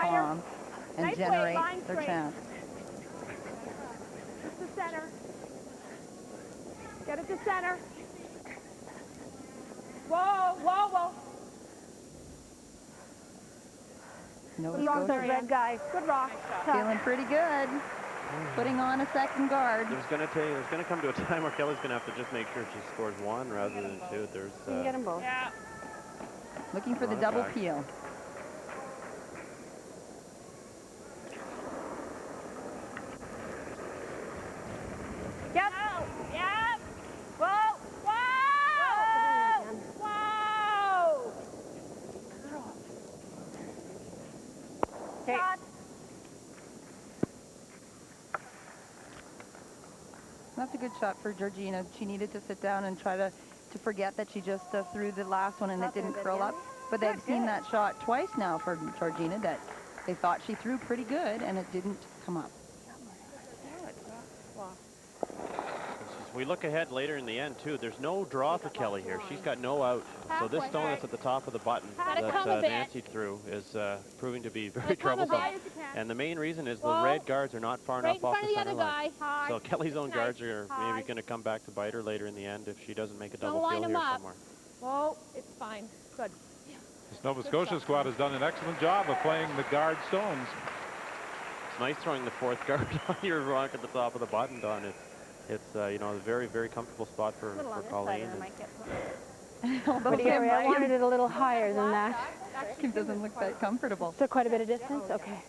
bomb and generate their chance. Just the center. Get it to center. Whoa, whoa, whoa. Nova Good rock, Scotia red guys. Good rock. feeling pretty good. Putting on a second guard. There's going to come to a time where Kelly's going to have to just make sure she scores one rather than two. There's You can get them both. Yeah. Looking for the double peel. Yep. Yep. Whoa. Whoa. Whoa. Okay. That's a good shot for Georgina. She needed to sit down and try to forget that she just threw the last one and it didn't curl up. But they've seen that shot twice now for Georgina that they thought she threw pretty good and it didn't come up. We look ahead later in the end, too. There's no draw for Kelly here. She's got no out. So this stone that's at the top of the button that Nancy threw is proving to be very troublesome. And the main reason is the red guards are not far enough off the center line. So Kelly's own guards are maybe going to come back to bite her later in the end if she doesn't make a double peel here somewhere. Whoa, it's fine. Good. This Nova Scotia squad has done an excellent job of playing the guard stones. It's nice throwing the fourth guard on your rock at the top of the button, Don. It's you know, a very, very comfortable spot for Colleen. But here, I wanted it a little higher than that. It doesn't look that comfortable. So quite a bit of distance? Okay.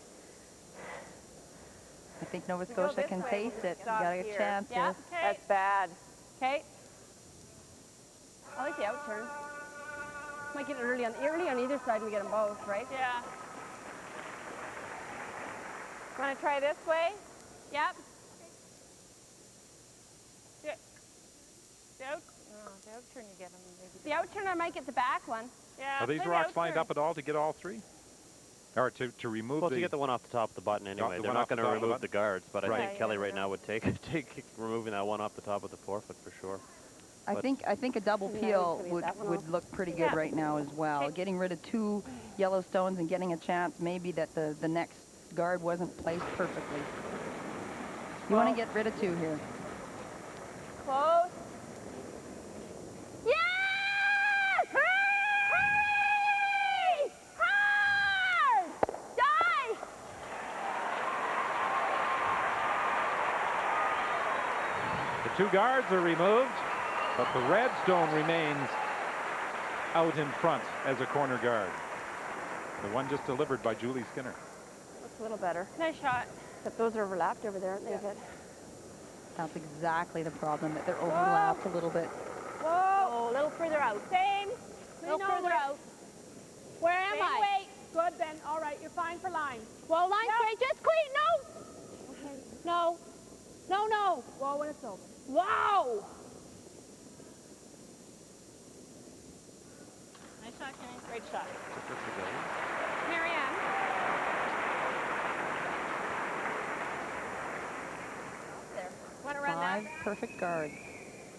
I think Nova Scotia can taste it. You got a chance here. That's bad. Okay. I like the out turn. Might get it early on either side. We get them both, right? Yeah. Want to try this way? Yep. The out turn you get them. The out turn, I might get the back one. Yeah. Are these rocks lined up at all to get all three? Or to remove to get the one off the top of the button anyway. They're not going to remove the guards, but I think Kelly right now would take removing that one off the top of the forefoot for sure. I think a double peel would look pretty good right now as well. Getting rid of two yellow stones and getting a chance maybe that the next guard wasn't placed perfectly. You want to get rid of two here. Close. Yes! Hurry! Hard! Die! The two guards are removed, but the red stone remains out in front as a corner guard. The one just delivered by Julie Skinner. Looks a little better. Nice shot. Except those are overlapped over there, aren't they? Good. That's exactly the problem, that they're overlapped a little bit. Whoa! A little further out. Same. A little further out. Where am I? Wait. Good, then. All right, you're fine for line. Well, line straight. Just clean. No. Okay. No. No, no. Whoa, when it's over. Wow. Nice shot, Kenny. Great shot. Marianne. Want to run that? 5 perfect guards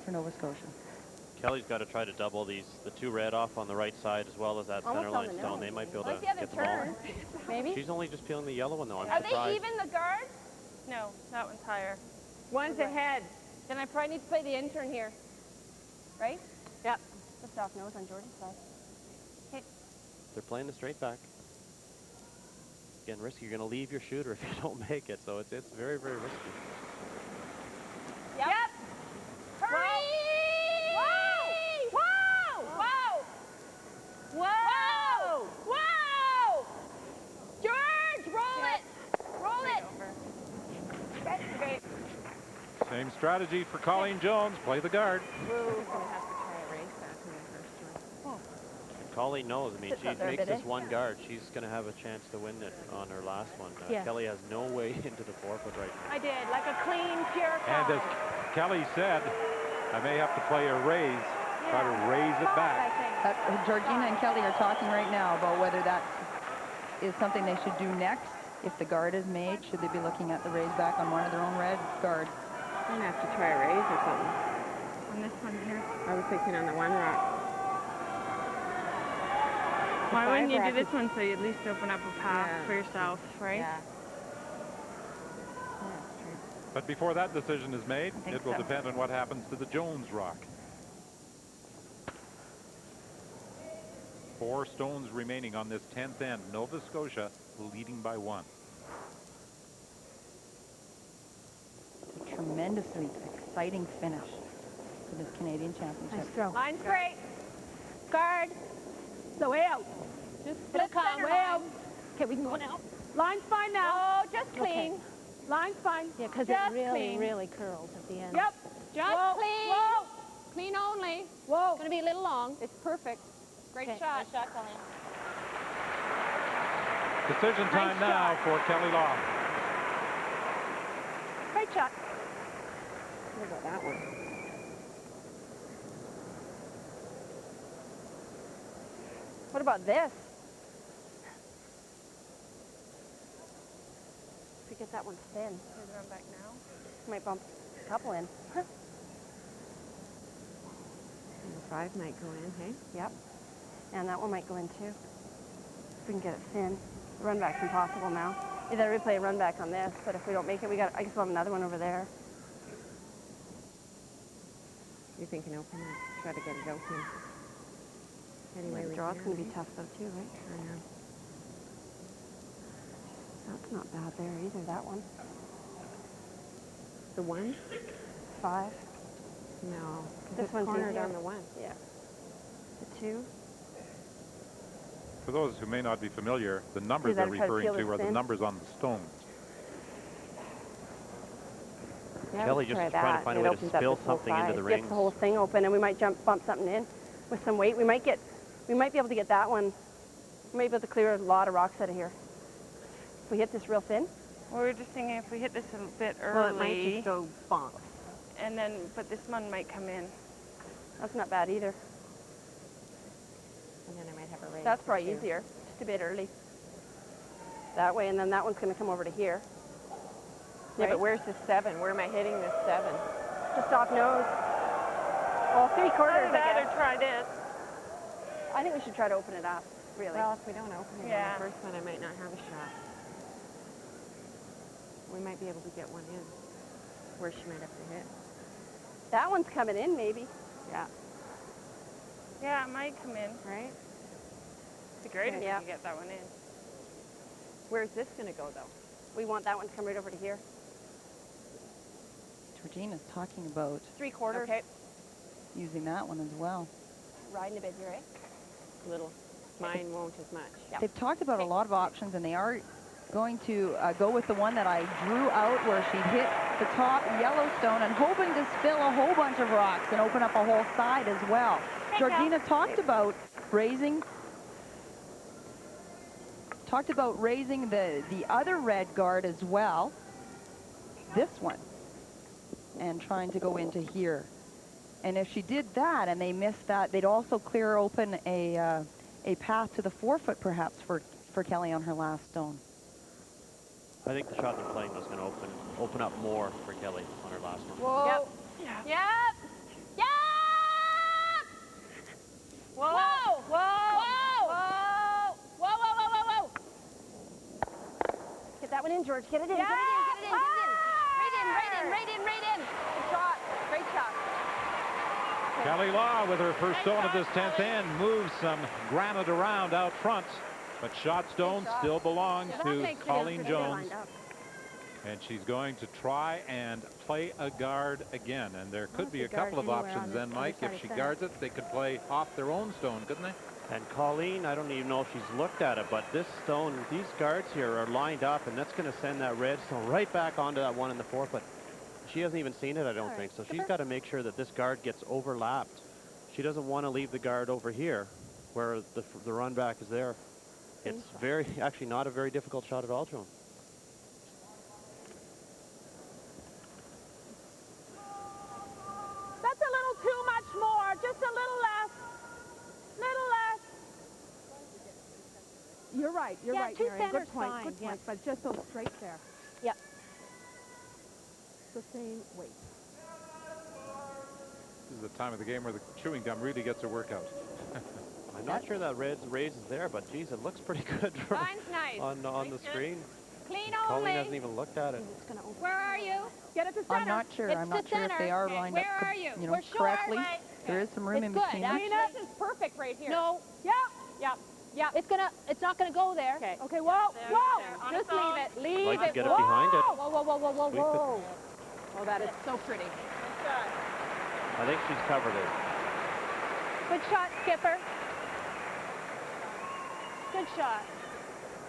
for Nova Scotia. Kelly's got to try to double the two red off on the right side as well as that center line stone. They might be able to get the ball. Maybe? She's only just peeling the yellow one though. I'm Are surprised. they even, the guards? No, that one's higher. One's ahead. Then I probably need to play the intern here. Right? Yep. Just off nose on Jordan's side. Okay. They're playing the straight back. Again, risky. You're going to leave your shooter if you don't make it, so it's very, very risky. Yep. Hurry! Whoa! Whoa! Whoa! Whoa! George, roll it! Roll it! That's great. Same strategy for Colleen Jones. Play the guard. Colleen knows. I mean, she makes this one guard. She's going to have a chance to win it on her last one. Kelly has no way into the forefoot right now. I did, like a clean, pure And call. as Kelly said, I may have to play a raise, try to raise it back. Georgina and Kelly are talking right now about whether that is something they should do next. If the guard is made, should they be looking at the raise back on one of their own red guards? I'm going to have to try a raise or something. On this one here? I was thinking on the one rock. Why wouldn't you do fiber this one so you at least open up a path Yeah. for yourself, right? Yeah. Yeah, that's true. But before that decision is made, think it will so. depend on what happens to the Jones rock. 4 stones remaining on this 10th end. Nova Scotia leading by 1. A tremendously exciting finish for this Canadian Championship. Nice throw. Line straight. Guard. So way out. Just Flip flip center way out. Okay, we can go now. Line's fine now. Oh, just clean. Okay. Line's fine. Yeah, because Just it really, clean. really curls at the end. Yep. Just Whoa, clean. Whoa. Clean only. Whoa. Going to be a little long. It's perfect. Great Okay. shot. Nice shot, Colleen. Decision time now for Kelly Law. Great shot. What about that one? What about this? If we get that one thin. Here's run back now. Might bump a couple in. Number 5 might go in, hey? Yep. And that one might go in too. If we can get it thin. The run back's impossible now. Either we play a run back on this, but if we don't make it, I guess we'll have another one over there. You're thinking open it. Try to get it open. Anyway, The we draw's can, going to be right? tough though too, right? I know. That's not bad there either, that one. The 1? 5. No. This It's one's cornered easier. on the 1. Yeah. The 2. For those who may not be familiar, the numbers that they're try to referring feel to the are the spin? numbers on the stones. Yeah, Kelly let's just try is trying to that. find a It way to opens up spill this whole something into side. the Gets rings. the whole thing open, and we might bump something in with some weight. We might be able to get that one. We might be able to clear a lot of rocks out of here. If we hit this real thin. Well, we were just thinking if we hit this a bit early, Well, it might just go bonk. and then, but this one might come in. That's not bad either. And then I might have a raise. That's probably too. easier. Just a bit early. That way, and then that one's going to come over to here. Yeah, Right? but where's the 7? Where am I hitting this 7? Just off nose. Well, 3/4, I I'd rather guess. try this. I think we should try to open it up, really. Well, if we don't open it Yeah. on the first one, I might not have a shot. We might be able to get one in where she might have to hit. That one's coming in, maybe. Yeah. Yeah, it might come in. Right? It'd be great if Yeah. we could get that one in. Where's this going to go, though? We want that one to come right over to here. Georgina's talking about 3/4. Okay. using that one as well. Riding a bit here, eh? Little. Mine won't as much. Yep. They've talked about a lot of options, and they are going to go with the one that I drew out where she hit the top Yellowstone and hoping to spill a whole bunch of rocks and open up a whole side as well. Georgina talked about raising the other red guard as well, this one, and trying to go into here. And if she did that and they missed that, they'd also clear open a path to the 4-foot perhaps for Kelly on her last stone. I think the shot they're playing was going to open up more for Kelly on her last one. Whoa. Yep. Yep. Yep. Whoa! Whoa. Whoa! Whoa. Whoa, whoa, whoa, whoa, whoa. Get that one in, George. Get it in. Yeah. Get it in. Get it in. Get it in. Right in. Right in. Right in. Good shot. Great shot. Kelly Law with her first stone of this 10th end moves some granite around out front, but shot stone still belongs to Colleen Jones, and she's going to try and play a guard again. And there could be a couple of options then, Mike. If she guards it, they could play off their own stone, couldn't they? And Colleen, I don't even know if she's looked at it, but this stone, these guards here are lined up, and that's going to send that red stone right back onto that one in the 4-foot. She hasn't even seen it, I don't think, so she's got to make sure that this guard gets overlapped. She doesn't want to leave the guard over here where the run back is there. It's actually not a very difficult shot at all to him. That's a little too much more. Just a little less. Little less. You're right. You're Yeah, right, two Marion. center's Good point. fine, Good yeah. point. But just so straight there. Yep. The same weight. This is the time of the game where the chewing gum really gets a workout. I'm not sure that raise is there, but geez, it looks pretty good Mine's nice. on the screen. Clean Colleen only. hasn't even looked at it. Where are you? Get it to center. I'm not sure. It's I'm to not sure if center. they are Okay. lined Where up, are you? you know, We're short. correctly. Right. There is some room It's in good. between them. This is perfect right here. No. Yeah. Yeah. Yeah. It's not gonna go there. Okay. Okay. Whoa. There, Whoa. there. Just leave it. Leave Like to it. get it Whoa. behind it. Whoa. Whoa. Whoa. Whoa. Whoa. Sweep it. Whoa. Oh, that is so pretty. I think she's covered it. Good shot, Skipper. Good shot.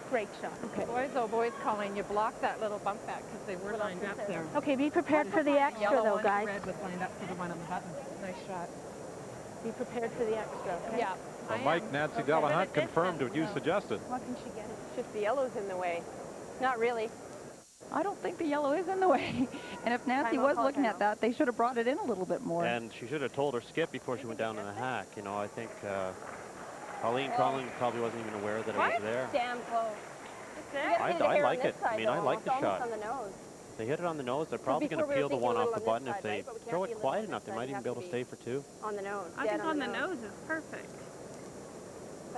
Great shot. Okay. Boys, oh boys, Colleen, you blocked that little bump back because they were lined up there. Okay, be prepared for the extra, Yellow though, one, guys. red was lined up for the one on the button. Nice shot. Be prepared for the extra. Okay? Yeah. Well, Mike, Nancy Delahunt confirmed what you suggested. What can she get? It's just the yellow's in the way. Not really. I don't think the yellow is in the way. And if Nancy Timeout, was call looking timeout. at that, they should have brought it in a little bit more. And she should have told her skip before she went down in the hack. You know, I think Colleen probably wasn't even aware that it was there. Damn close. I like it. I mean, I like the shot. On the nose. If they hit it on the nose, they're probably going to before we were peel the one thinking a off the little on button. this If side, they right? But we can't throw be it a quiet little enough, they on might this even side. be able to It has stay for two. On the nose. I think on the nose is perfect.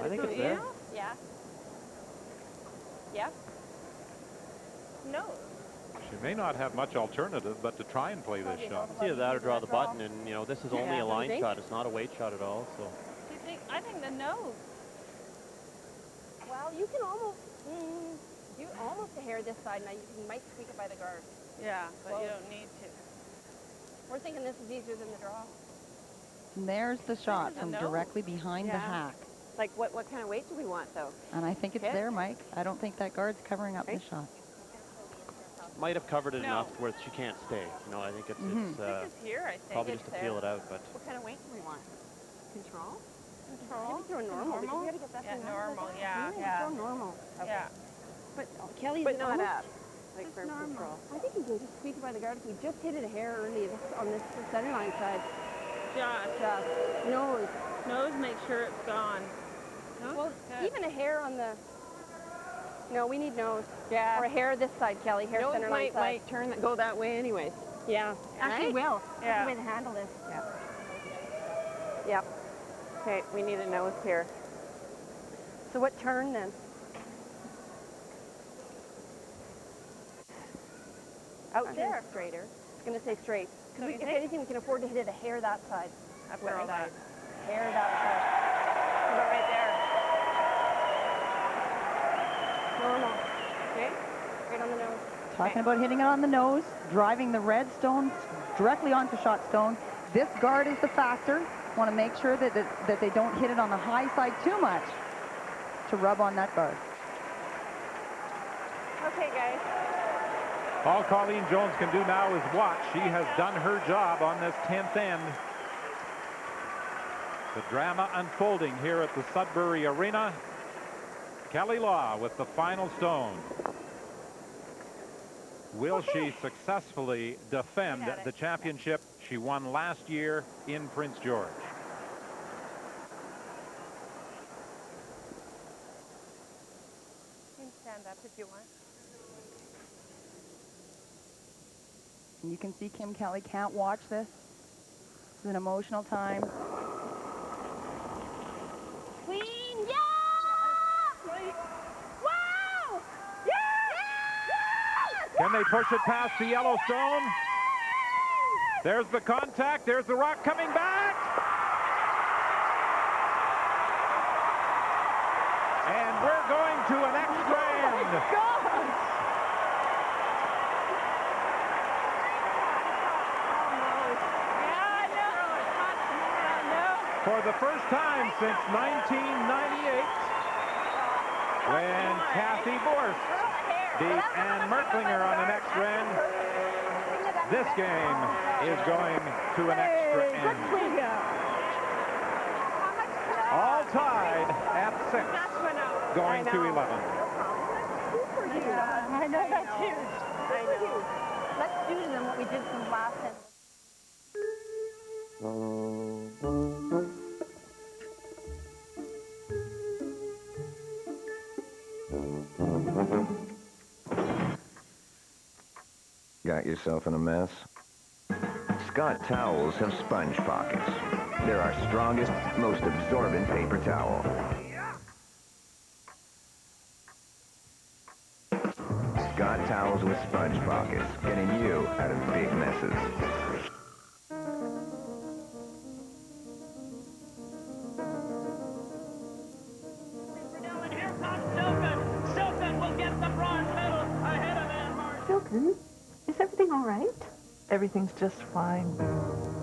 I think it's there. Yeah. Yeah. No. She may not have much alternative but to try and play this shot. It's either that or draw the button, and you know this is only a line think? shot. It's not a weight shot at all. So I think the nose. Well, you can almost, you almost a hair this side. Now you might squeak it by the guard. Yeah, but you Close. don't need to. We're thinking this is easier than the draw. And there's the shot the from nose. directly behind the Yeah. hack. Like, what kind of weight do we want, though? And I think it's Hit? there, Mike. I don't think that guard's covering up the shot. might have covered it No. enough where she can't stay. You know, I think it's This is here, I think. probably it's just to there. feel it out. But What kind of weight do we want? Control? Control. Maybe throw normal. Because we gotta get that Yeah, thing out of normal, there. yeah, Maybe yeah. Throw normal. Yeah. But Kelly, But not almost, up. like for control. I think you can just squeak it by the guard. If we just hit it a hair early on this center line side. Just Nose. nose, make sure it's gone. Nose Well, is good. even a hair on the. No, we need nose. Yeah. Or a hair this side, Kelly. Hair Nose center line side. might turn go that way anyways. Yeah. Actually, Right? will. Yeah. That's the way to handle this. Yeah. Yep. Okay, we need a nose here. So what turn then? Out there. Straighter. It's going to stay straight. So you If think? anything, we can afford to hit it a hair that side. After all that. Hair that side. About right there. Normal. Okay? Right on the nose. Talking about hitting it on the nose, driving the red stone directly onto shot stone. This guard is the factor. Want to make sure that they don't hit it on the high side too much to rub on that guard. Okay, guys. All Colleen Jones can do now is watch. She has done her job on this 10th end. The drama unfolding here at the Sudbury Arena. Kelly Law with the final stone. Will she successfully defend the championship she won last year in Prince George? You can stand up if you want. And you can see Kim Kelly can't watch this. This is an emotional time. Queen, yeah! Wow! Yeah! Can they push it past the Yellowstone? There's the contact. There's the rock coming back. And we're going to an extra end. For the first time since 1998, when Kathy Borst beat Ann Merklinger on an extra end, this game is going to an extra end. All tied at 6, going to 11. I know, that's huge. I know. Let's do to them what we did from last time. Got yourself in a mess? Scott towels have sponge pockets. They're our strongest, most absorbent paper towel. Scott towels with sponge pockets, getting you out of big messes. Silken, is everything all right? Everything's just fine.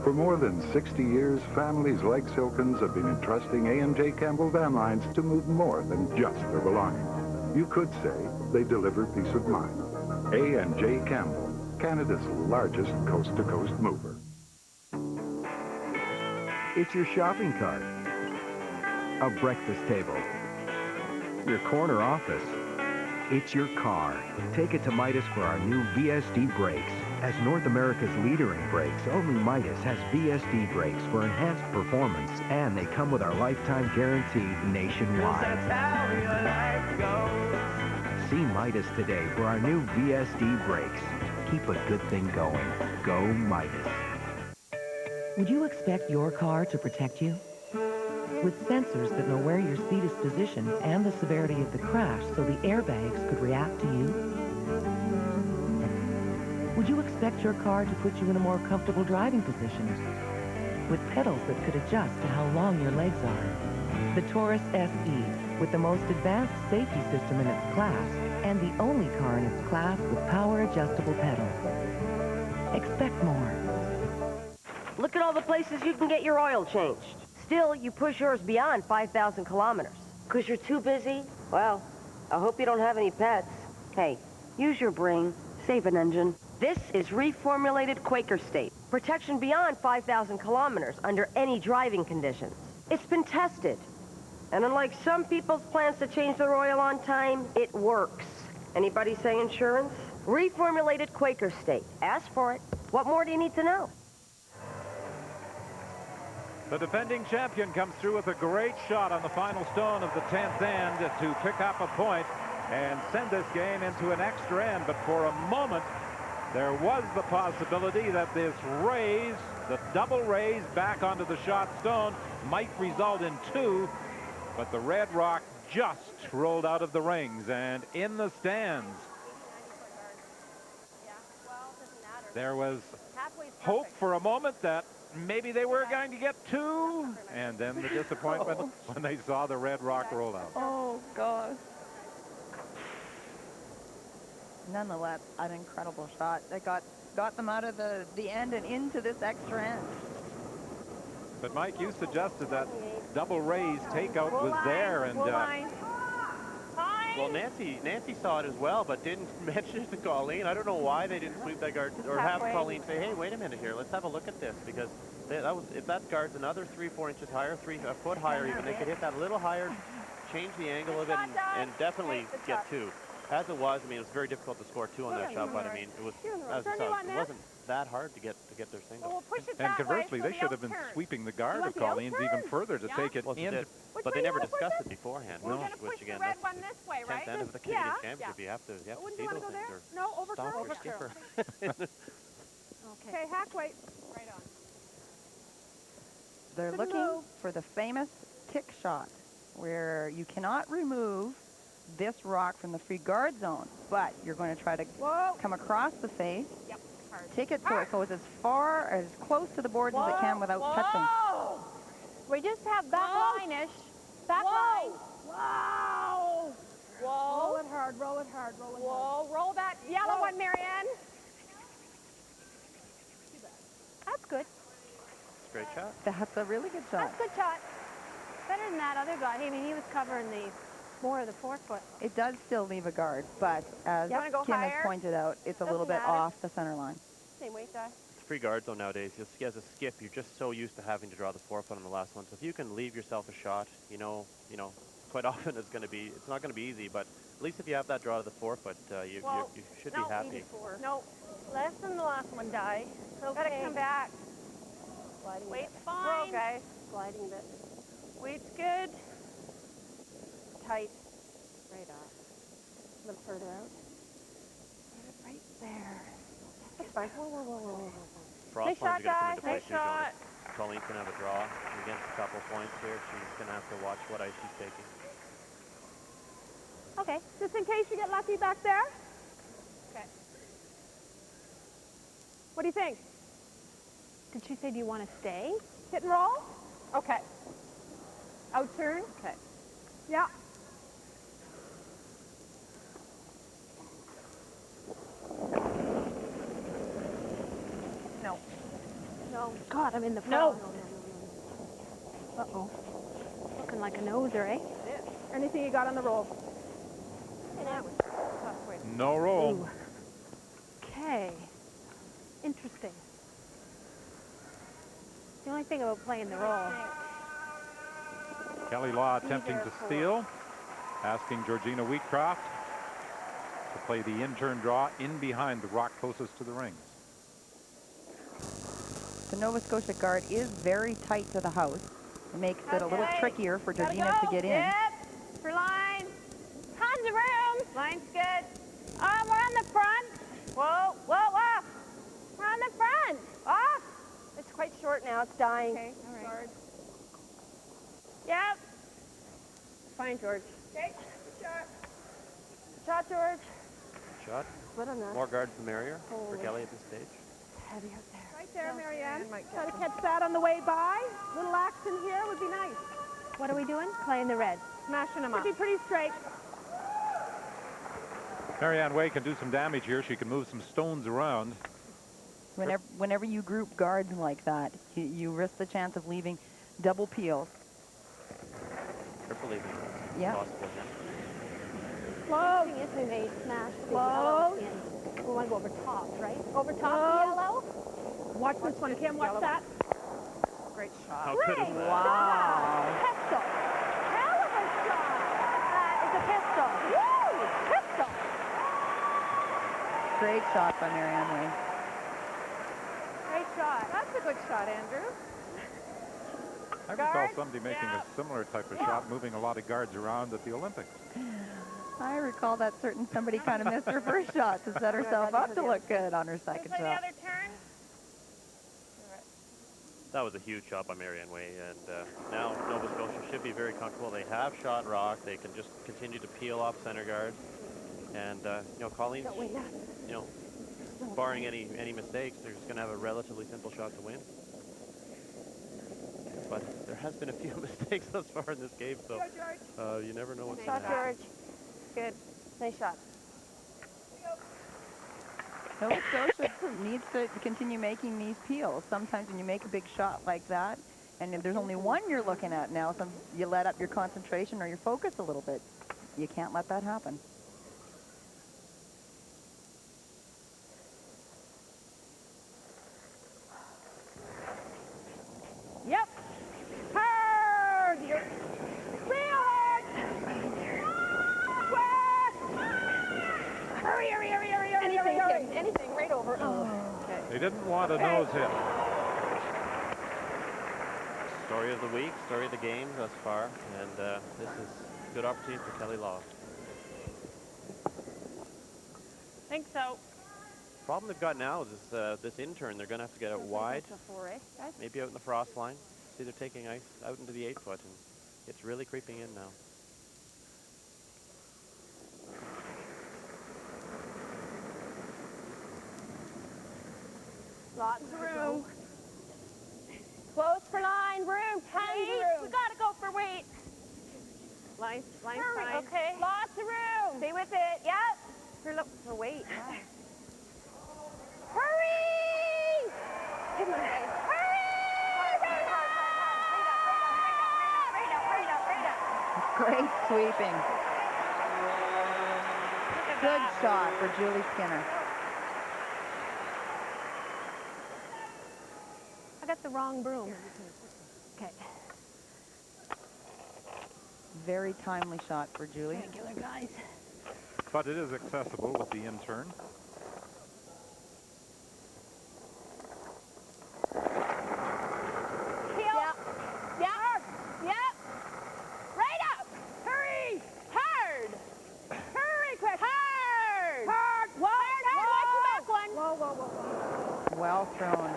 For more than 60 years, families like Silkins have been entrusting A&J Campbell van lines to move more than just their belongings. You could say they deliver peace of mind. A&J Campbell, Canada's largest coast-to-coast mover. It's your shopping cart, a breakfast table, your corner office. It's your car. Take it to Midas for our new VSD brakes. As North America's leader in brakes, only Midas has VSD brakes for enhanced performance, and they come with our lifetime guarantee nationwide. See Midas today for our new VSD brakes. Keep a good thing going. Go Midas. Would you expect your car to protect you? With sensors that know where your seat is positioned and the severity of the crash so the airbags could react to you? Would you expect your car to put you in a more comfortable driving position? With pedals that could adjust to how long your legs are. The Taurus SE, with the most advanced safety system in its class, and the only car in its class with power-adjustable pedals. Expect more. Look at all the places you can get your oil changed. Still, you push yours beyond 5,000 kilometers. Because you're too busy? Well, I hope you don't have any pets. Hey, use your brain. Save an engine. This is reformulated Quaker State. Protection beyond 5,000 kilometers under any driving conditions. It's been tested. And unlike some people's plans to change their oil on time, it works. Anybody say insurance? Reformulated Quaker State. Ask for it. What more do you need to know? The defending champion comes through with a great shot on the final stone of the 10th end to pick up a point and send this game into an extra end. But for a moment, there was the possibility that this raise, the double raise back onto the shot stone, might result in 2. But the Red Rock just rolled out of the rings and in the stands. There was hope for a moment that maybe they were going to get 2, and then the disappointment when they saw the Red Rock roll out. Oh, gosh. Nonetheless, an incredible shot that got them out of the end and into this extra end. But, Mike, you suggested that double raise takeout was there, and well, Nancy saw it as well, but didn't mention it to Colleen. I don't know why they didn't sweep that guard or have Colleen say, "Hey, wait a minute here. Let's have a look at this," because if that guard's another 3-4 inches higher, a foot higher, even they could hit that a little higher, change the angle of it, and definitely get 2. As it was, I mean, it was very difficult to score 2 on that shot, but I mean, it was as I saw, it wasn't that hard to get their single. And conversely, they should have been sweeping the guard of Colleen's even further to take it in. But they never discussed it beforehand. We're going to push the red one this way, right? 10th end of the Canadian Championship. You have to see those things or stop your skipper. Okay, hack weight. Right on. They're looking for the famous tick shot, where you cannot remove this rock from the free guard zone, but you're going to try to come across the face, take it so it goes as far, as close to the boards as it can without touching. We just have back line-ish. Back line. Whoa. Whoa. Roll it hard, roll it hard, roll it hard. Whoa, roll that yellow one, Marianne. That's good. Great shot. That's a really good shot. That's a good shot. Better than that other guy. I mean, he was covering more of the forefoot. It does still leave a guard, but as Kim has pointed out, it's a little bit off the center line. Same weight, guy. It's free guard zone nowadays. You'll see as a skip, you're just so used to having to draw the forefoot on the last one. So if you can leave yourself a shot, you know, quite often it's not going to be easy, but at least if you have that draw to the forefoot, you should be happy. No, less than the last one, Di. Okay. Gotta come back. Weight's fine. Whoa, guys. Sliding a bit. Weight's good. Tight. Right off. A little further out. Right there. That's fine. Whoa, whoa, whoa, whoa, whoa. Nice shot, guys. Nice shot. Colleen's going to have a draw against a couple points here. She's going to have to watch what ice she's taking. Okay, just in case you get lucky back there. Okay. What do you think? Did she say, do you want to stay? Hit and roll? Okay. Out turn? Okay. Yeah. No. No. God, I'm in the front. No. Uh-oh. Looking like a noser, eh? Anything you got on the roll? No roll. Ooh. Okay. Interesting. The only thing about playing the roll. Kelly Law attempting to steal, asking Georgina Wheatcroft to play the in-turn draw in behind the rock closest to the rings. The Nova Scotia guard is very tight to the house. It makes it a little trickier for Georgina to get in. Yep. For line. Tons of room. Line's good. We're on the front. Whoa, whoa, whoa. We're on the front. Off. It's quite short now. It's dying. Okay, all right. Guard. Yep. Fine, George. Okay, good shot. Shot, George. Shot. What on that? More guards the merrier for Kelly at this stage. It's heavy out there. Right there, Marianne. Try to catch that on the way by. Little action here would be nice. What are we doing? Playing the red. Smashing them up. Should be pretty straight. Marianne Way can do some damage here. She can move some stones around. Whenever you group guards like that, you risk the chance of leaving double peels. Triple leaving. Yeah. Possible, Slow. The thing is, we may smash the Slow. yellow in. We want to go over top, right? Over top the yellow. Watch this one, Kim. Watch that. Great shot. How good is that? Wow. Pistol. Hell of a shot. That is a pistol. Woo! Pistol. Great shot by Marianne Way. Great shot. That's a good shot, Andrew. I recall somebody making a similar type of shot, moving a lot of guards around at the Olympics. I recall that certain somebody kind of missed her first shot to set herself up to look good on her second shot. The other turn. That was a huge shot by Marianne Way, and now Nova Scotia should be very comfortable. They have shot rock. They can just continue to peel off center guard. And, you know, Colleen's, you know, barring any mistakes, they're just going to have a relatively simple shot to win. But there has been a few mistakes thus far in this game, so you never know what's going to happen. George. Good. Nice shot. Nova Scotia needs to continue making these peels. Sometimes when you make a big shot like that, and if there's only one you're looking at now, you let up your concentration or your focus a little bit. You can't let that happen. Yep. Hard. You're real hard. Hurry, hurry, hurry, hurry, hurry. Anything, hurry. Kim. Anything. Right over. Oh. Okay. They didn't want a nose hit. Story of the week, story of the game thus far, and this is a good opportunity for Kelly Law. Think so. Problem they've got now is this in-turn. They're going to have to get out wide, maybe out in the frost line. See, they're taking ice out into the 8-foot, and it's really creeping in now. Lots of room. Close for line. Room. Tons of room. We got to go for weight. Line's fine. Okay. Lots of room. Stay with it. Yep. For weight. Yeah. Hurry! Come on, guys. Great sweeping. Good shot for Julie Skinner. I got the wrong broom. Okay. Very timely shot for Julie. Regular guys. But it is accessible with the in-turn. Well thrown.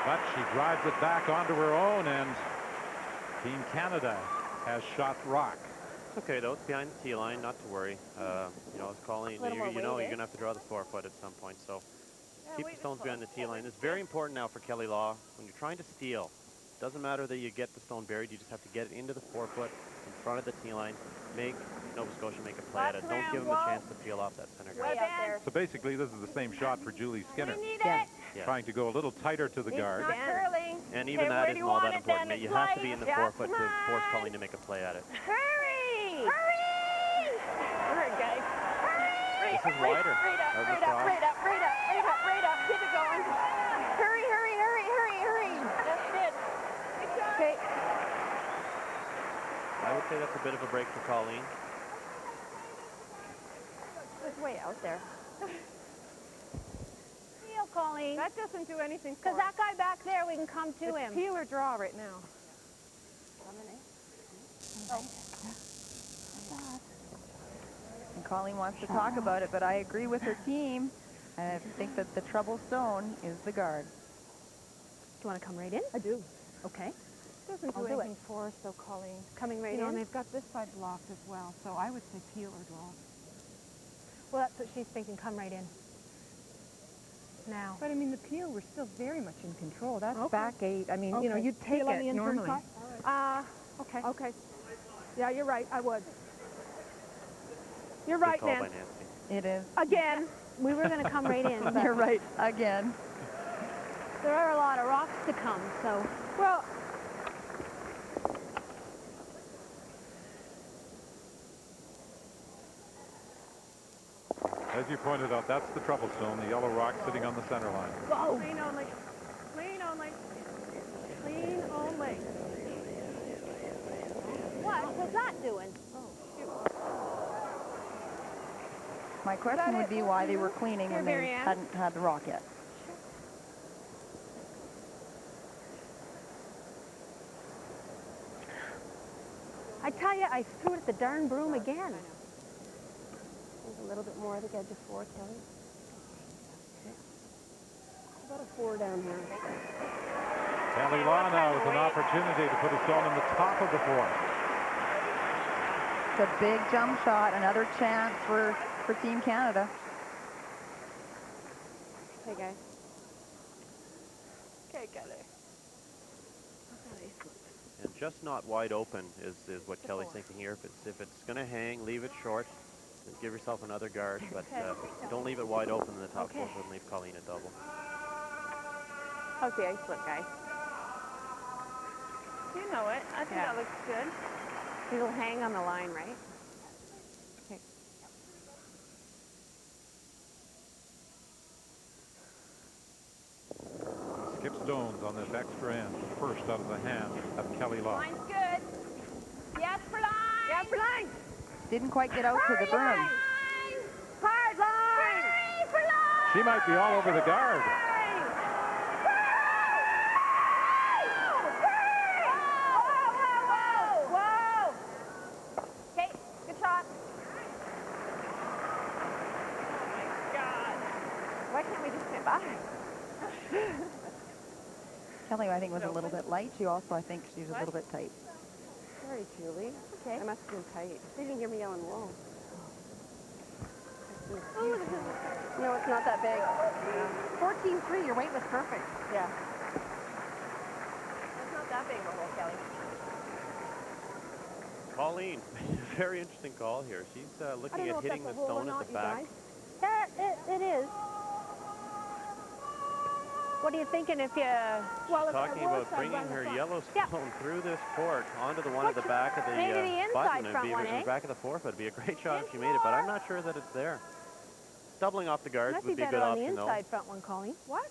But she drives it back onto her own, and Team Canada has shot rock. Okay, though, it's behind the tee line, not to worry. You know, as Colleen, you know you're going to have to draw the 4-foot at some point, so keep the stones behind the tee line. It's very important now for Kelly Law, when you're trying to steal, it doesn't matter that you get the stone buried, you just have to get it into the 4-foot in front of the tee line, make Nova Scotia make a play at it. Don't give them a chance to peel off that center guard. So basically, this is the same shot for Julie Skinner. Yeah. Trying to go a little tighter to the guard. And even that isn't all that important. You have to be in the 4-foot to force Colleen to make a play at it. Hurry! Hurry! All right, guys. Hurry! This is wider. Right up. Get it going. Hurry. That's it. Okay. I would say that's a bit of a break for Colleen. It's way out there. Heel, Colleen. That doesn't do anything for Because that guy back there, we can come to him. Peel or draw right now. And Colleen wants to talk about it, but I agree with her team. I think that the trouble stone is the guard. Do you want to come right in? I do. Okay. Doesn't do anything for us, though, Colleen. Coming right You know, in? and they've got this side blocked as well, so I would say peel or draw. Well, that's what she's thinking. Come right in. Now. But, I mean, the peel, we're still very much in control. That's Okay. back 8. I mean, you know, you'd take Peel on the it intern normally. side? Okay. Okay. Yeah, you're right. I would. You're Good right, call by Nancy. Nancy. It is. Again, we were going to come right in. But You're right, again. there are a lot of rocks to come, so. Well, As you pointed out, that's the trouble stone, the yellow rock sitting on the center line. Whoa! Clean only. Clean only. Clean only. What was that doing? My question would be why they were cleaning when they hadn't had the rock yet. I tell you, I threw it at the darn broom again. There's a little bit more. I think I just 4, Kelly. Okay. About a 4 down here. Kelly Law now with an opportunity to put a stone in the top of the 4. It's a big jump shot, another chance for Team Canada. Hey, guys. Okay, Kelly. And just not wide open is what Kelly's thinking here. If it's going to hang, leave it short. And give yourself another guard, but don't leave it wide open in the top 4 and leave Colleen a double. How's the ice look, guys? You know it. I think that looks good. It'll hang on the line, right? Okay. Skip stones on this extra end, first out of the hand of Kelly Law. Line's good. Yes for line. Yeah, for line. Didn't quite get out to the broom. Hard line. Hurry for line. She might be all over the guard. Whoa. Okay, good shot. Oh my God. Why can't we just sit by? Kelly, I think, was a little bit light. She also, I think, she was a little bit tight. Sorry, Julie. Okay. I must have been tight. They didn't hear me yelling, whoa. No, it's not that big. 14.3, your weight was perfect. Yeah. It's not that big of a hole, Kelly. Colleen, very interesting call here. She's looking at hitting the stone at the back. It is. What are you thinking if you... Well, Talking about bringing her yellow stone through this court onto the one at the back of the button. It'd be the back of the 4-foot. It'd be a great shot if she made it, but I'm not sure that it's there. Doubling off the guards would be a good option, though. on the inside front one, Colleen. What?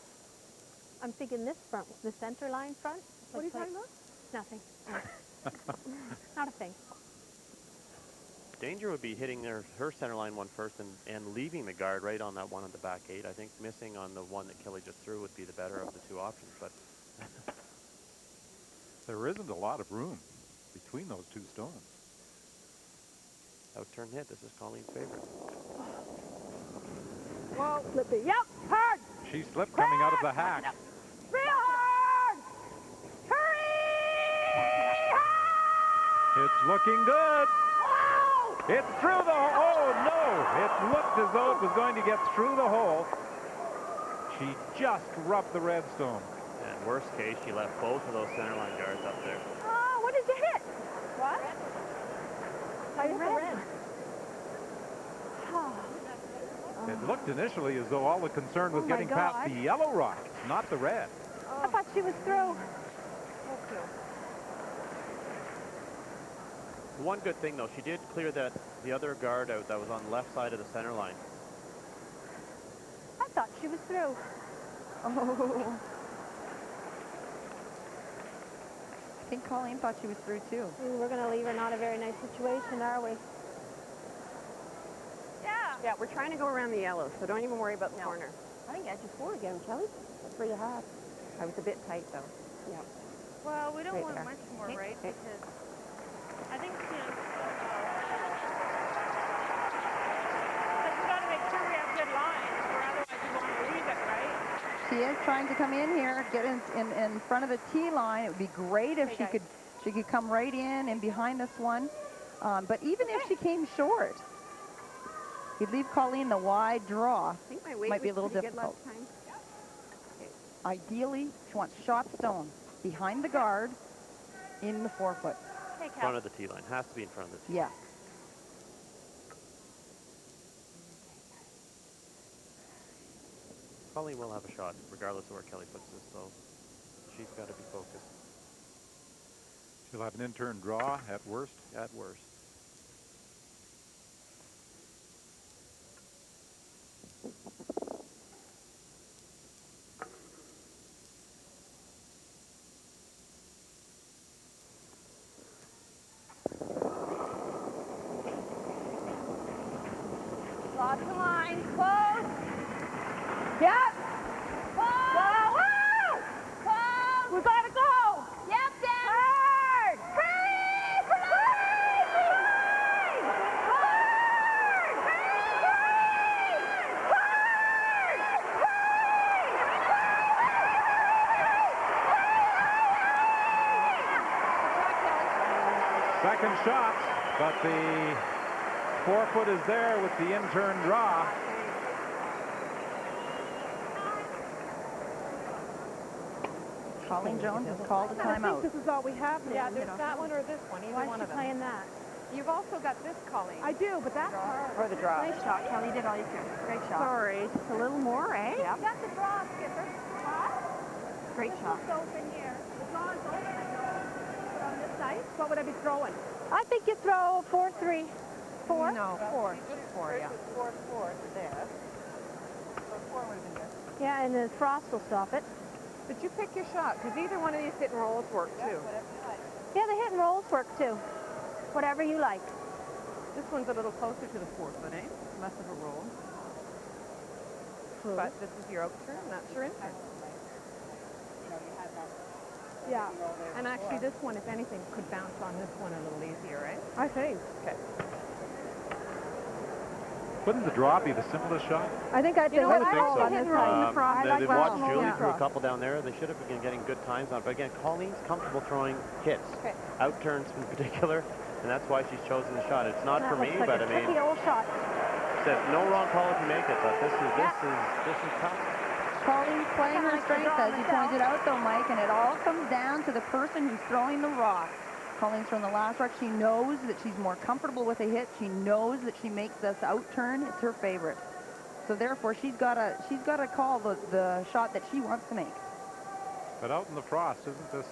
I'm thinking this front, the center line front. What are you talking about? Nothing. Not a thing. Danger would be hitting her center line one first and leaving the guard right on that one at the back 8. I think missing on the one that Kelly just threw would be the better of the 2 options, but there isn't a lot of room between those 2 stones. Out-turn hit. This is Colleen's favorite. Whoa, flippy. Yep, hard. She slipped coming out of the hack. Real hard. It's looking good. It's through the hole. Oh, no. It looked as though it was going to get through the hole. She just rubbed the red stone. And worst case, she left both of those center line guards up there. Oh, what did you hit? What? I hit the red. It looked initially as though all the concern was getting past the yellow rock, not the red. I thought she was through. One good thing, though, she did clear the other guard out that was on the left side of the center line. I thought she was through. Oh. I think Colleen thought she was through, too. We're going to leave her not a very nice situation, are we? Yeah, we're trying to go around the yellow, so don't even worry about the corner. I think I just scored again, Kelly. That's where you have. I was a bit tight, though. Yeah. Well, we don't Right want there. much more, Okay. right? Okay. Because I think, you know, we got to make sure we have good lines, or otherwise we want to leave it, right? She is trying to come in here, get in front of the tee line. It would be great if she could come right in behind this one. But even if she came short, you'd leave Colleen the wide draw. I think my weight might be a was little pretty good difficult. last time. Ideally, she wants shot stone behind the guard in the 4-foot. Hey, Cal. Front of the tee line. Has to be in front of the tee. Yeah. Colleen will have a shot, regardless of where Kelly puts this, though. She's got to be focused. She'll have an in-turn draw at worst. At worst. Lots of lines. Close. Yep. Close. Go. Woo! Close. We gotta go. Yep, Dan. Hard. Hurry. Hurry. Hard. Second shot, but the 4-foot is there with the in-turn draw. Colleen Jones has called a timeout. This is all we have now. Yeah, there's that one or this one, either Why one is of she them. playing that? You've also got this, Colleen. I do, but that's hard. Or the draw. Nice shot, Kelly. You did all you could. Great shot. Sorry, just a little more, eh? You got the draw, Skipper. Great shot. It's open here. The draw is open. Put on this side. What would I be throwing? I think you throw 4-3. 4? No, 4. Just 4, yeah. 4 there. Yeah, and the frost will stop it. But you pick your shot, because either one of these hit and rolls work, too. Yeah, the hit and rolls work, too. Whatever you like. This one's a little closer to the 4-foot, eh? Less of a roll. But this is your out turn, that's your in turn. Yeah. And actually, this one, if anything, could bounce on this one a little easier, right? I think. Okay. Wouldn't the draw be the simplest shot? I think I'd I would think so. on this side. They've watched Julie through a couple down there. They should have been getting good times on it. But again, Colleen's comfortable throwing hits, out turns in particular, and that's why she's chosen the shot. It's not for me, like but a I mean, tricky old shot. said no wrong call if you make it. But this is tough. Colleen's playing her strength, as you pointed out, though, Mike, and it all comes down to the person who's throwing the rock. Colleen's from the last rock. She knows that she's more comfortable with a hit. She knows that she makes this out turn. It's her favorite. So therefore, she's got to call the shot that she wants to make. But out in the frost, doesn't this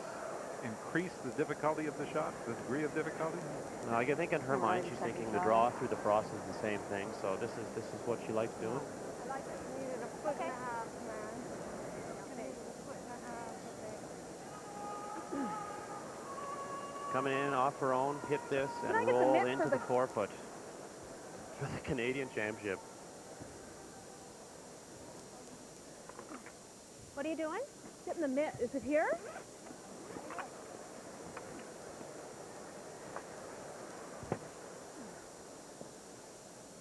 increase the difficulty of the shot, the degree of difficulty? No, I think in her mind, she's thinking the draw through the frost is the same thing. So this is what she likes doing. Coming in off her own, hit this, and roll into the 4-foot for the Canadian Championship. What are you doing? Getting the mitt. Is it here?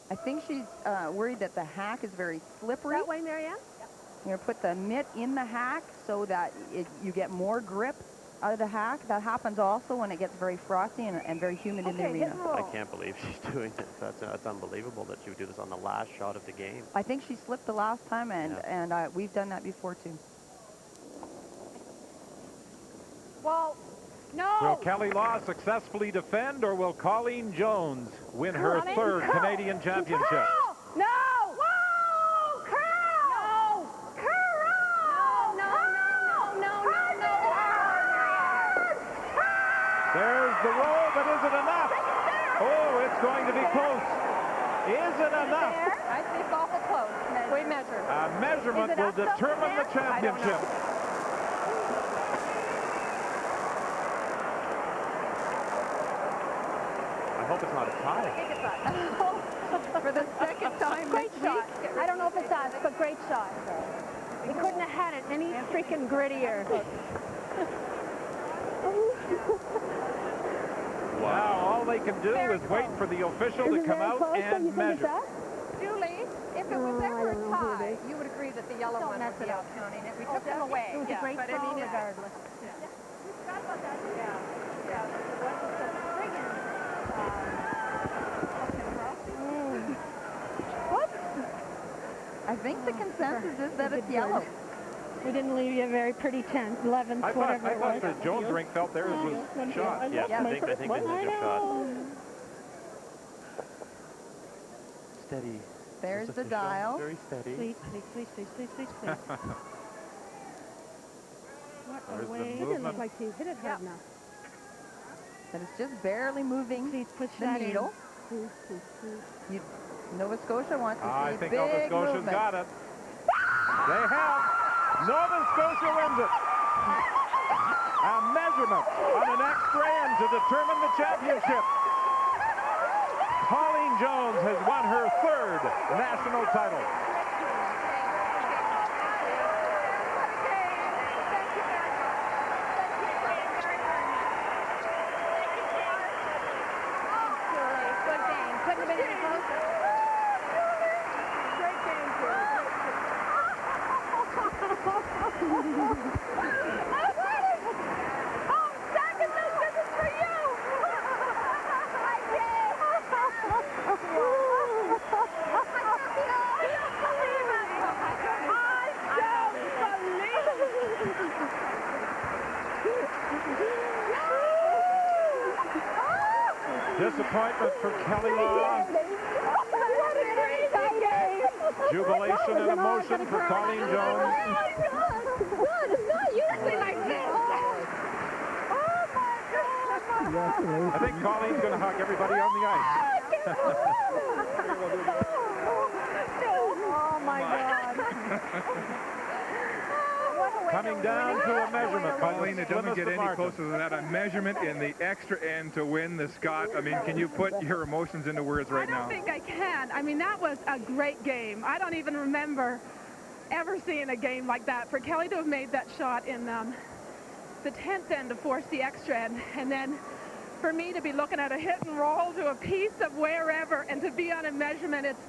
I think she's worried that the hack is very slippery. That way, Marianne? You're going to put the mitt in the hack so that you get more grip out of the hack. That happens also when it gets very frosty and very humid in the arena. I can't believe she's doing this. That's unbelievable that she would do this on the last shot of the game. I think she slipped the last time, and we've done that before too. Well, no. Will Kelly Law successfully defend, or will Colleen Jones win her third Canadian championship? Curl! No! Whoa! Curl! No! Curl! No! There's the roll, but is it enough? Oh, it's going to be close. Is it enough? I think it's awful close. We measure. A measurement will determine the championship. I hope it's not a tie. I think it's us. For the second time Great this shot. week. I don't know if it's us, but great shot. We couldn't have had it any freaking grittier. Wow, all they can do is wait for the official to come out and measure. Julie, if it was ever a tie, you would agree that the yellow one would be out counting it. We took them away. It was a great but call I mean, regardless. I think the consensus is that it's yellow. We didn't leave you a very pretty 10th, 11th, I whatever it was. thought the Jones rink felt theirs was shot. Yes, I think this is a shot. Steady. There's the dial. Very steady. Please. What a way. It didn't look like she hit it hard enough. But it's just barely moving Please push the that needle. Nova Scotia wants to see I think big Nova Scotia's movement. got it. They have. Nova Scotia wins it. A measurement on an extra end to determine the championship. Colleen Jones has won her third national title. Disappointment for Kelly Law. Jubilation and emotion for Colleen Jones. It's not usually like this. I think Colleen's going to hug everybody on the ice. Oh, my God. Coming down to a measurement. Colleen, it doesn't get any closer than that. A measurement in the extra end to win the Scott. I mean, can you put your emotions into words right now? I don't think I can. I mean, that was a great game. I don't even remember ever seeing a game like that. For Kelly to have made that shot in the 10th end to force the extra end, and then for me to be looking at a hit and roll to a piece of wherever and to be on a measurement, it's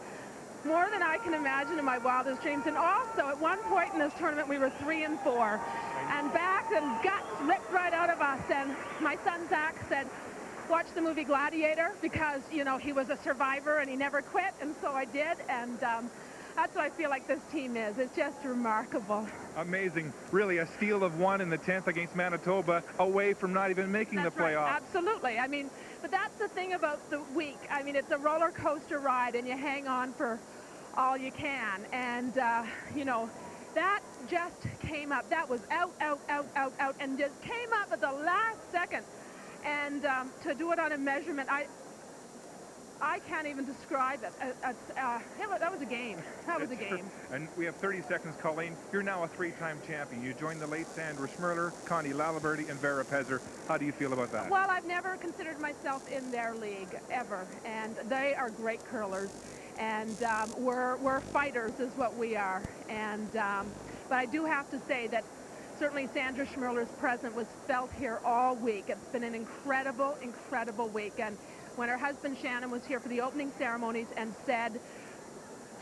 more than I can imagine in my wildest dreams. And also, at one point in this tournament, we were 3 and 4, and backs and guts ripped right out of us. And my son Zach said, watch the movie Gladiator, because, you know, he was a survivor and he never quit, and so I did. And that's what I feel like this team is. It's just remarkable. Amazing. Really, a steal of 1 in the 10th against Manitoba, away from not even making the playoffs. Right. Absolutely. I mean, but that's the thing about the week. I mean, it's a roller coaster ride, and you hang on for all you can. And, you know, that just came up. That was out, and just came up at the last second. And to do it on a measurement, I can't even describe it. That was a game. That was a game. And we have 30 seconds, Colleen. You're now a 3-time champion. You joined the late Sandra Schmirler, Connie Laliberty, and Vera Pezzer. How do you feel about that? Well, I've never considered myself in their league, ever. And they are great curlers. And we're fighters is what we are. And but I do have to say that certainly Sandra Schmirler's presence was felt here all week. It's been an incredible, incredible week. And when her husband Shannon was here for the opening ceremonies and said,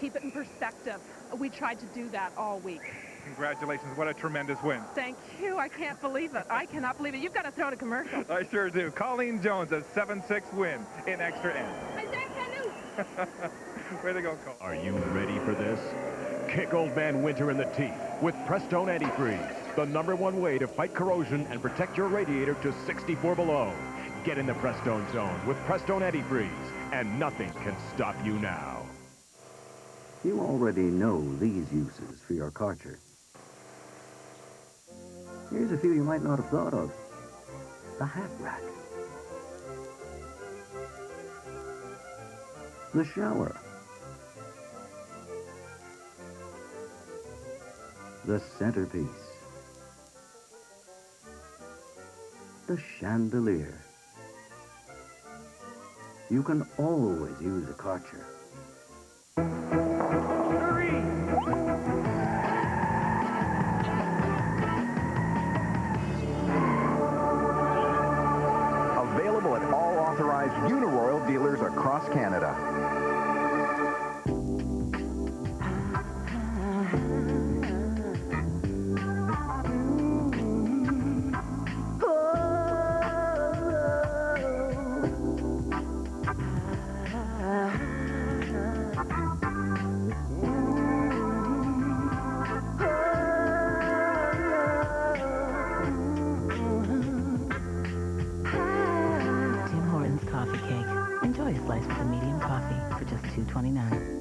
keep it in perspective, we tried to do that all week. Congratulations. What a tremendous win. Thank you. I can't believe it. I cannot believe it. You've got to throw to commercial. I sure do. Colleen Jones, a 7-6 win in extra end. Way to go, Cole. Are you ready for this? Kick Old Man Winter in the teeth with Prestone Antifreeze, the #1 way to fight corrosion and protect your radiator to 64 below. Get in the Prestone zone with Prestone Antifreeze, and nothing can stop you now. You already know these uses for your Karcher. Here's a few you might not have thought of. The hat rack. The shower. The centerpiece. The chandelier. You can always use a Karcher. Available at all authorized Uniroyal dealers across Canada. Enjoy a slice with a medium coffee for just $2.29.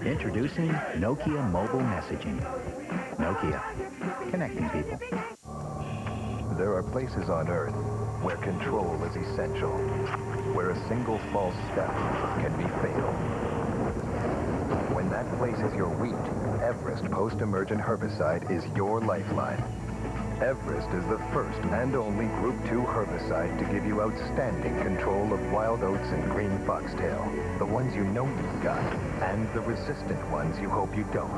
Introducing Nokia Mobile Messaging. Nokia, connecting people. There are places on Earth where control is essential, where a single false step can be fatal. When that place is your wheat, Everest Post-Emergent Herbicide is your lifeline. Everest is the first and only Group 2 herbicide to give you outstanding control of wild oats and green foxtail, the ones you know you've got, and the resistant ones you hope you don't.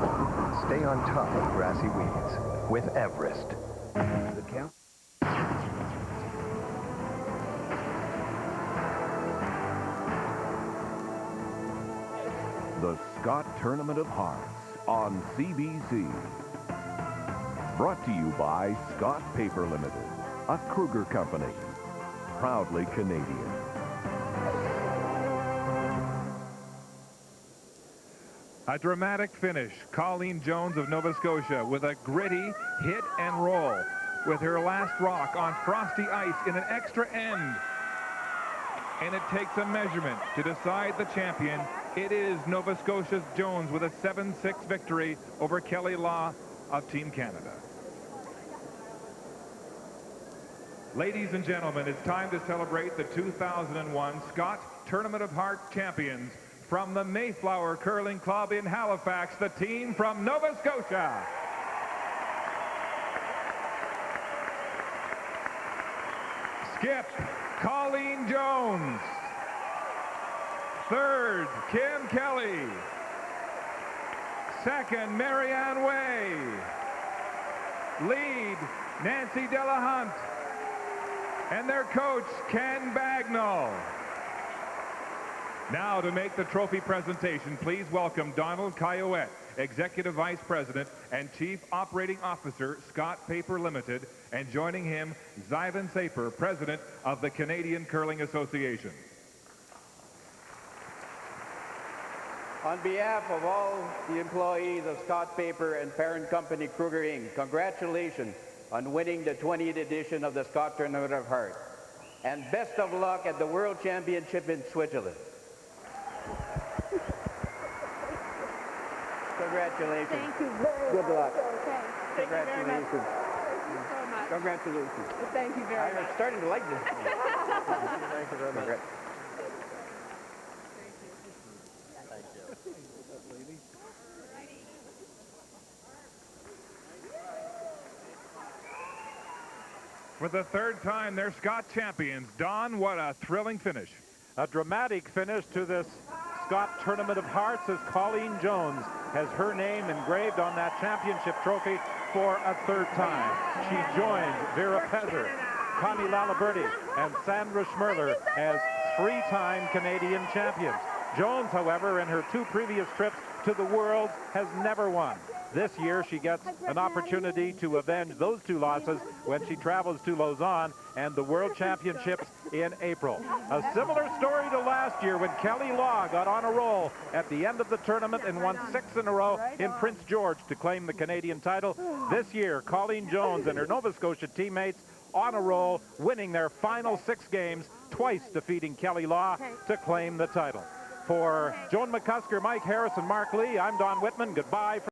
Stay on top of grassy weeds with Everest. The count? The Scott Tournament of Hearts on CBC. Brought to you by Scott Paper Limited, a Kruger company, proudly Canadian. A dramatic finish. Colleen Jones of Nova Scotia with a gritty hit and roll with her last rock on frosty ice in an extra end. And it takes a measurement to decide the champion. It is Nova Scotia's Jones with a 7-6 victory over Kelly Law of Team Canada. Ladies and gentlemen, it's time to celebrate the 2001 Scott Tournament of Heart champions from the Mayflower Curling Club in Halifax, the team from Nova Scotia. Skip, Colleen Jones. Third, Kim Kelly. Second, Marianne Way. Lead, Nancy Delahunt. And their coach, Ken Bagnall. Now to make the trophy presentation, please welcome Donald Caillouette, Executive Vice President and Chief Operating Officer, Scott Paper Limited, and joining him, Zyvan Saper, President of the Canadian Curling Association. On behalf of all the employees of Scott Paper and parent company Kruger Inc., congratulations on winning the 20th edition of the Scott Tournament of Heart. And best of luck at the World Championship in Switzerland. Congratulations. Thank you very Good much. luck. Okay. Congratulations. Thank you so much. Congratulations. Thank you very much. I'm starting to like this. Thank you very much. For the third time, they're Scott champions. Don, what a thrilling finish. A dramatic finish to this Scott Tournament of Hearts as Colleen Jones has her name engraved on that championship trophy for a third time. She joins Vera Pezer, Connie Laliberti, and Sandra Schmerler as three-time Canadian champions. Jones, however, in her two previous trips to the World, has never won. This year, she gets an opportunity to avenge those two losses when she travels to Lausanne and the World Championships in April. A similar story to last year when Kelly Law got on a roll at the end of the tournament and won 6 in a row in Prince George to claim the Canadian title. This year, Colleen Jones and her Nova Scotia teammates on a roll, winning their final 6 games, twice defeating Kelly Law to claim the title. For Joan McCusker, Mike Harris, and Mark Lee, I'm Don Whitman. Goodbye.